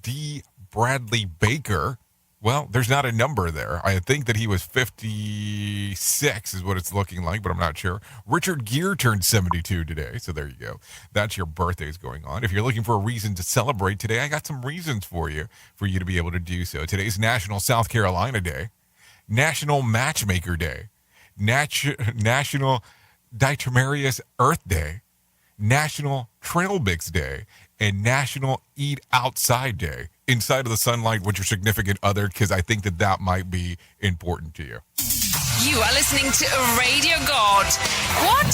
D. Bradley Baker, well, there's not a number there. I think that he was 56 is what it's looking like, but I'm not sure. Richard Gere turned 72 today, so there you go. That's your birthdays going on. If you're looking for a reason to celebrate today, I got some reasons for you to be able to do so. Today's National South Carolina Day, National Matchmaker Day, National Diatomerious Earth Day, National Trail Mix Day, and National Eat Outside Day. Inside of the sunlight with your significant other, because I think that might be important to you. You are listening to a radio god. What?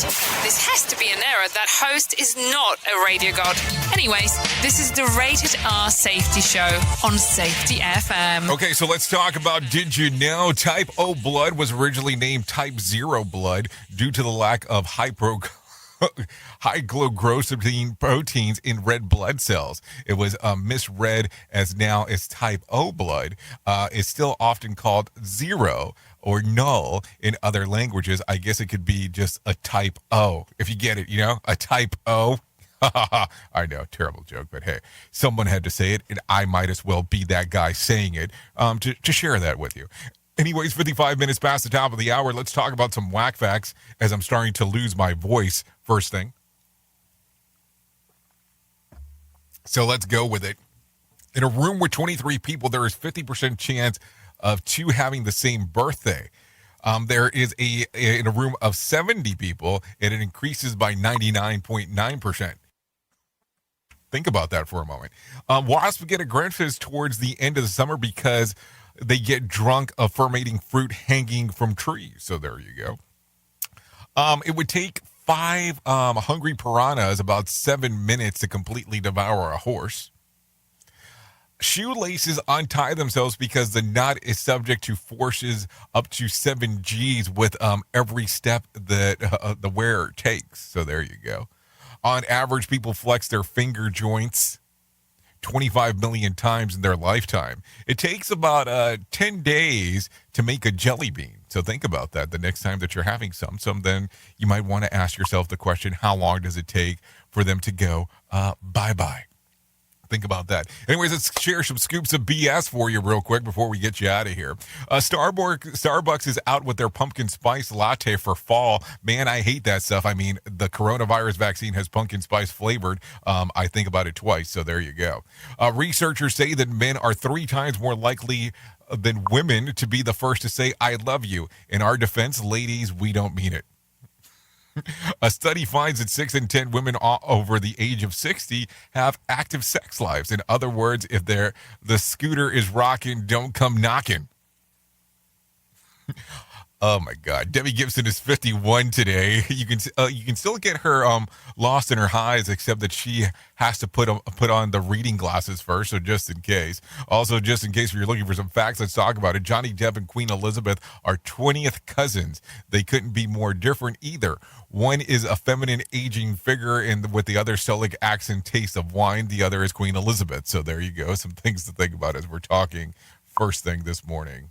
This has to be an error. That host is not a radio god. Anyways, this is the Rated R Safety Show on Safety FM. Okay, so let's talk about, did you know type O blood was originally named type 0 blood due to the lack of high-glycoprotein proteins in red blood cells. It was misread as now as type O blood. It's still often called 0 or null in other languages. I guess it could be just a type O, if you get it, a type O. I know, terrible joke, but hey, someone had to say it, and I might as well be that guy saying it to share that with you. Anyways, 55 minutes past the top of the hour, let's talk about some whack facts as I'm starting to lose my voice first thing. So let's go with it. In a room with 23 people, there is 50% chance of two having the same birthday. There is in a room of 70 people, and it increases by 99.9%. Think about that for a moment. Wasps get aggressive towards the end of the summer because they get drunk of fermenting fruit hanging from trees. So there you go. It would take 5 hungry piranhas about 7 minutes to completely devour a horse. Shoelaces untie themselves because the knot is subject to forces up to 7 Gs with every step that the wearer takes. So there you go. On average, people flex their finger joints 25 million times in their lifetime. It takes about 10 days to make a jelly bean. So think about that. The next time that you're having some, then you might want to ask yourself the question, how long does it take for them to go bye-bye? Think about that. Anyways, let's share some scoops of BS for you real quick before we get you out of here. Starbucks is out with their pumpkin spice latte for fall. Man, I hate that stuff. I mean, the coronavirus vaccine has pumpkin spice flavored. I think about it twice, so there you go. Researchers say that men are 3 times more likely than women to be the first to say, I love you. In our defense, ladies, we don't mean it. A study finds that 6 in 10 women over the age of 60 have active sex lives. In other words, if the scooter is rocking, don't come knocking. Oh my God, Debbie Gibson is 51 today. You can still get her lost in her highs, except that she has to put on the reading glasses first. So just in case. Also, just in case you're looking for some facts, let's talk about it. Johnny Depp and Queen Elizabeth are 20th cousins. They couldn't be more different either. One is a feminine aging figure, and with the other stoic accent taste of wine. The other is Queen Elizabeth. So there you go. Some things to think about as we're talking first thing this morning.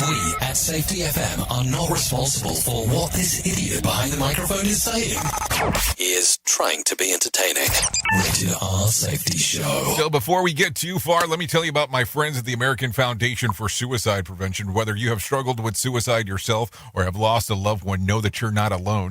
We at Safety FM are not responsible for what this idiot behind the microphone is saying. He is trying to be entertaining. Rated R Safety Show. So before we get too far, let me tell you about my friends at the American Foundation for Suicide Prevention. Whether you have struggled with suicide yourself or have lost a loved one, know that you're not alone.